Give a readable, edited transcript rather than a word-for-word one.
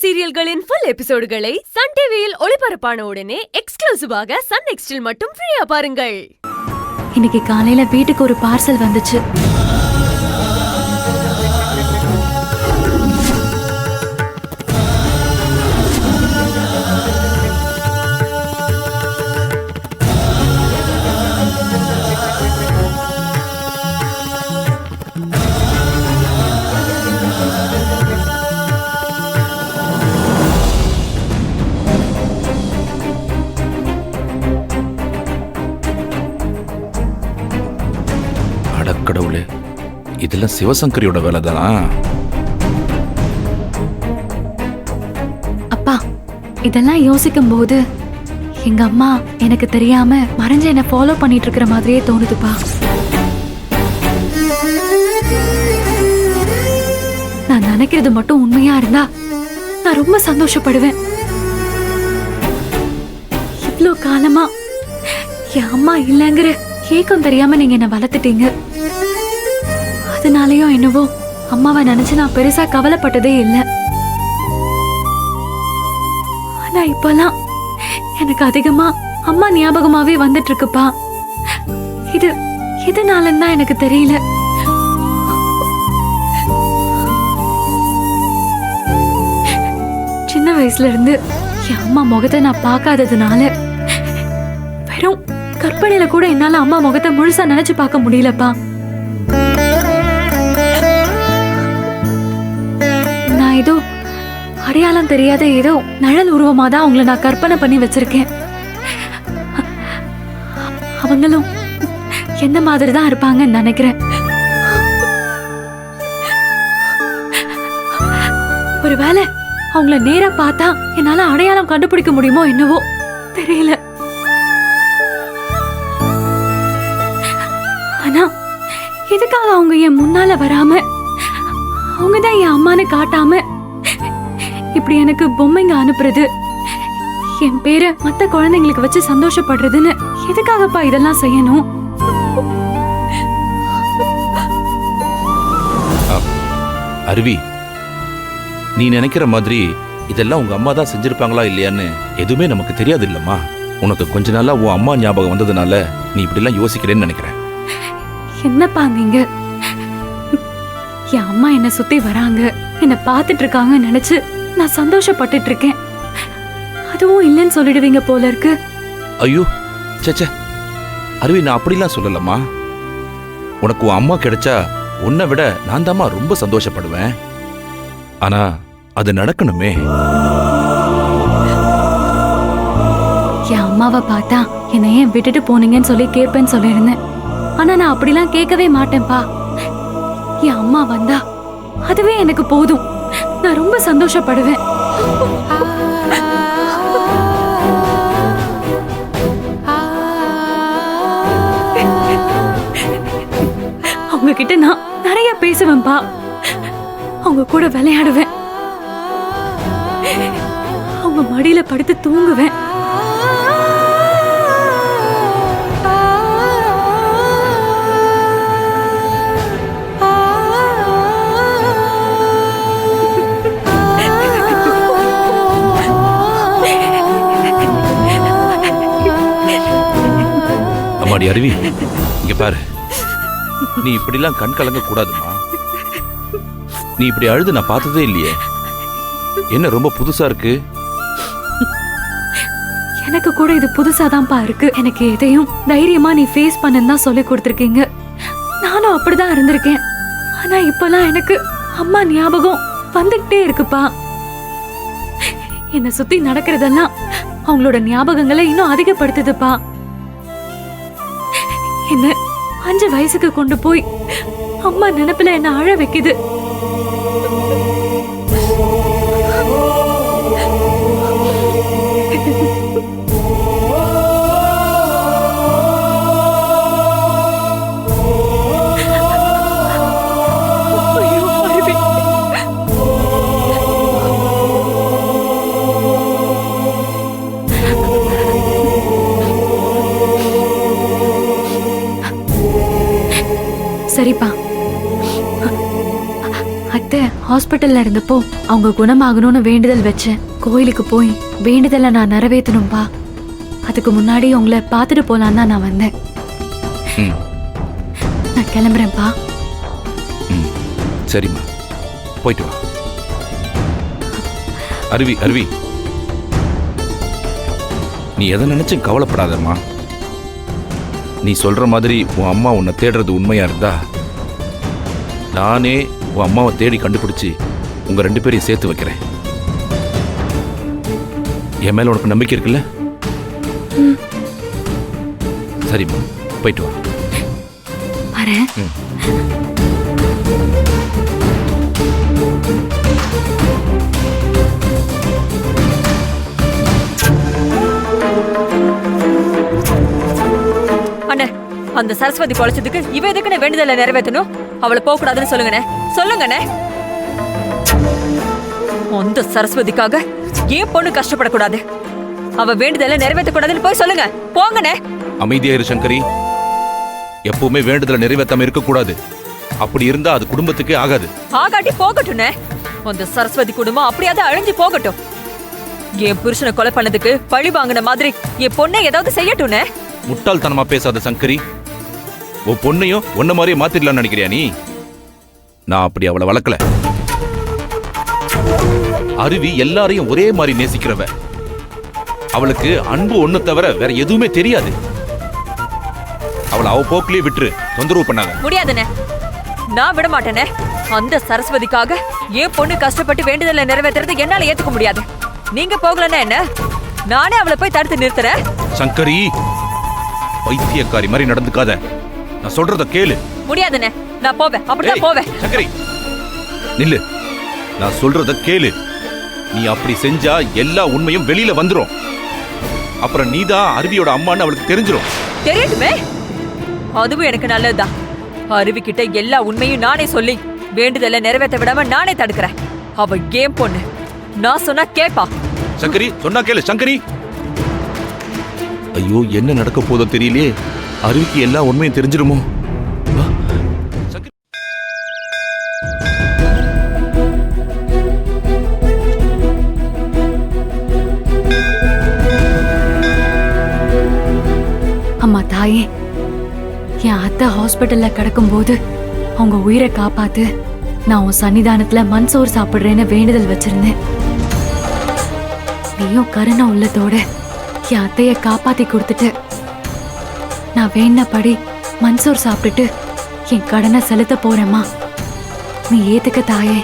சீரியல்களின் full எபிசோடுகளை Sun டிவியில் ஒளிபரப்பான உடனே எக்ஸ்க்ளூசிவாக சன் நெக்ஸ்டில் மட்டும் ஃப்ரீயா பாருங்கள். இன்னைக்கு காலையில வீட்டுக்கு ஒரு பார்சல் வந்துச்சு. கடவுளே, இதெல்லாம் சிவசங்கரியோட வேலை தானா? அப்பா, இதெல்லாம் யோசிக்கும் போது எங்க அம்மா எனக்கு தெரியாம மறைஞ்சு என்ன ஃபாலோ பண்ணிட்டு இருக்கிற மாதிரியே தோணுதுப்பா. நான் நினைக்கிறது மட்டும் உண்மையா இருந்தா நான் ரொம்ப சந்தோஷப்படுவேன். இவ்வளோ காலமா என் அம்மா இல்லைங்கிற ஏக்கம் தெரியாம நீங்க என்ன வளர்த்துட்டீங்க. அதனாலயோ என்னவோ அம்மாவை நினைச்சு நான் பெருசா கவலைப்பட்டதே இல்லை. ஆனா இப்பெல்லாம் எனக்கு அதிகமா அம்மா ஞாபகமாவே வந்துட்டு இருக்குப்பா. இது எதனாலன்னு தான் எனக்கு தெரியல. சின்ன வயசுல இருந்து என் அம்மா முகத்தை நான் பார்க்காததுனால வெறும் கற்பனையில கூட என்னால அம்மா முகத்தை முழுசா நினைச்சு பார்க்க முடியலப்பா. நான் ஏதோ அடையாளம் தெரியாத ஏதோ நிழல் உருவமாதான் அவங்கள நான் கற்பனை பண்ணி வச்சிருக்கேன். அவங்களும் எந்த மாதிரி தான் இருப்பாங்கன்னு நினைக்கிறேன். ஒருவேளை அவங்கள நேரா பார்த்தா என்னால அடையாளம் கண்டுபிடிக்க முடியுமோ என்னவோ தெரியல. ஆனா எதுக்காக அவங்க என் முன்னால வராம அவங்கதான் என் அம்மானு காட்டாம இப்படி எனக்கு பொம்மைங்க அனுப்புறது, என் பேரை மத்த குழந்தைங்களுக்கு வச்சு சந்தோஷப்படுறதுன்னு எதுக்காகப்பா இதெல்லாம் செய்யணும்? அருவி, நீ நினைக்கிற மாதிரி இதெல்லாம் உங்க அம்மா தான் செஞ்சிருப்பாங்களா இல்லையான்னு எதுவுமே நமக்கு தெரியாது இல்லம்மா. உனக்கு கொஞ்ச நாளா உன் அம்மா ஞாபகம் வந்ததுனால நீ இப்படி எல்லாம் யோசிக்கிறேன்னு நினைக்கிறேன். என்னப்பா நீங்க? என் அம்மா என்ன சுத்தி வராங்க, என்ன பாத்துட்டு இருக்காங்கன்னு நினைச்சு நான் சந்தோஷப்பட்டுட்டு இருக்கேன். அதுவும் இல்லைன்னு சொல்லிடுவீங்க போல இருக்கு. ஐயோ சே அருவி, நான் அப்படிலாம் சொல்லலம்மா. உனக்கு உன் அம்மா கிடைச்சா உன்னை விட நான் தாம்மா ரொம்ப சந்தோஷப்படுவேன். ஆனா அது நடக்கணுமே. என் அம்மாவை பார்த்தா என்னை ஏன் விட்டுட்டு போனீங்கன்னு சொல்லி கேட்பேன்னு சொல்லியிருந்தேன். ஆனா நான் அப்படிலாம் கேட்கவே மாட்டேன்பா. என் அம்மா வந்தா அதுவே எனக்கு போதும். நான் ரொம்ப சந்தோஷப்படுவேன். அவங்க கிட்ட நான் நிறைய பேசுவேன்பா. அவங்க கூட விளையாடுவேன். அவங்க மடியில படுத்து தூங்குவேன். அம்மாடி அருவி, இங்க பாரு, நீ இப்படிலாம் கண் கலங்க கூடாதுமா. நீ இப்படி அழுது நான் பார்த்ததே இல்லையே. என்ன ரொம்ப புதுசா இருக்கு? எனக்கு கூட இது புதுசாதான்ப்பா இருக்கு. எனக்கு எதையும் தைரியமா நீ ஃபேஸ் பண்ணுன்னு தான் சொல்லி கொடுத்துருக்கீங்க. நானும் அப்படிதான் இருந்திருக்கேன். ஆனா இப்பெல்லாம் எனக்கு அம்மா ஞாபகம் வந்துகிட்டே இருக்குப்பா. என்னை சுத்தி நடக்கிறதெல்லாம் அவங்களோட ஞாபகங்களை இன்னும் அதிகப்படுத்துதுப்பா. என்ன 5 வயசுக்கு கொண்டு போய் அம்மா நினைப்புல என்ன அழ வைக்குது. சரிப்பா, ஹாஸ்பிட்டல்ல இருந்தப்போ அவங்க குணமாகணும்னு வேண்டுதல் வச்சேன். கோயிலுக்கு போய் வேண்டுதலை நான் நிறைவேற்றணும்பா. அதுக்கு முன்னாடி உங்களை பார்த்துட்டு போலான்னு தான் நான் வந்தேன். ம் நான் கிளம்புறேன்ப்பா. ம் சரிம்மா, போயிட்டு வா. அருவி அருவி, நீ எதை நினைச்சும் கவலைப்படாதம்மா. நீ சொல்ற மாதிரி உன் அம்மா உன்னை தேடுறது உண்மையா இருந்தா நானே உன் அம்மாவை தேடி கண்டுபிடிச்சு உங்க 2 பேரையும் சேர்த்து வைக்கிறேன். என் மேல உனக்கு நம்பிக்கை இருக்குல்ல? சரிம்மா, போயிட்டு வா. வரேன். அண்ணே, அந்த சரஸ்வதி பொழைச்சதுக்கு இவ எதுக்குன்னு வேண்டுதலை நிறைவேற்றணும்? அவளை போக கூடாதுன்னு சொல்லுங்கண்ணே, சொல்லுங்கண்ணே. அந்த சரஸ்வதிக்காக ஏன் பொண்ணு கஷ்டப்படக்கூடாது? அவ வேண்டுதலை நிறைவேற்றக்கூடாதுன்னு போய் சொல்லுங்க. போங்கண்ணே. அமைதியா இரு சங்கரி. எப்பவுமே வேண்டுதலை நிறைவேற்றாம இருக்கக்கூடாது. அப்படி இருந்தா அது குடும்பத்துக்கே ஆகாது. ஆகாட்டி போகட்டும்ண்ணே. அந்த சரஸ்வதி குடும்பம் அப்படியாவது அழிஞ்சு போகட்டும். என் புருஷனை கொலை பண்ணதுக்கு பழி வாங்கின மாதிரி என் பொண்ணை ஏதாவது செய்யட்டும்ண்ணே. முட்டாள்தனமா பேசாத சங்கரி. உன் பொண்ணையும் ஒன்ன மாதிரியே மாத்திடலாம்னு நினைக்கிறியா நீ? நான் அப்படி அவளை வளர்க்கல. அருவி எல்லாரையும் ஒரே மாதிரி நேசிக்கிறவ. அவளுக்கு அன்பு ஒண்ணு தவிர வேற எதுவுமே தெரியாது. அவளை அவ போக்கிலேயே விட்டுரு, தொந்தரவு பண்ணாத. முடியாதுண்ணே, நான் விட மாட்டேனே. அந்த சரஸ்வதிக்காக என் பொண்ணு கஷ்டப்பட்டு வேண்டுதலை நிறைவேற்றுறது என்னால ஏத்துக்க முடியாது. நீங்க போகலன்னா என்ன, நானே அவளை போய் தடுத்து நிறுத்துறேன். சங்கரி, பைத்தியக்காரி மாதிரி நடந்துக்காத. நான் சொல்றத கேளு. முடியாதுண்ணே, நான் போவேன். அப்படிதான் போவேன். சங்கரி நில்லு, நான் சொல்றத கேளு. நீ அப்படி செஞ்சா எல்லா உண்மையும் வெளியில வந்துரும். அப்புறம் நீதான் அருவியோட அம்மான்னு அவளுக்கு தெரிஞ்சிரும். தெரியட்டுமே, அதுவும் எனக்கு நல்லதுதான். அருவி கிட்ட எல்லா உண்மையும் நானே சொல்லி வேண்டுதலை நிறைவேற்ற விடாம நானே தடுக்கிறேன். அவ ஏன் பொண்ணு, நான் சொன்னா கேப்பா. சங்கரி, சொன்னா கேளு சங்கரி. ஐயோ, என்ன நடக்க போதோ தெரியலையே. அருவிக்கு எல்லா உண்மையும் தெரிஞ்சிருமோ? வா, சங்கரி. அம்மா தாயே, என் அத்தை ஹாஸ்பிட்டல்ல கிடக்கும்போது அவங்க உயிரை காப்பாத்து, நான் உன் சன்னிதானத்துல மண்சோறு சாப்பிடுறேன்னு வேண்டுதல் வச்சிருந்தேன். நீயும் கருணை உள்ளத்தோட என் அத்தைய காப்பாத்தி கொடுத்துட்டு நான் வேண்டபடி மண்சோறு சாப்பிட்டுட்டு என் கடனை செலுத்த போறேம்மா. நீ ஏத்துக்க தாயே.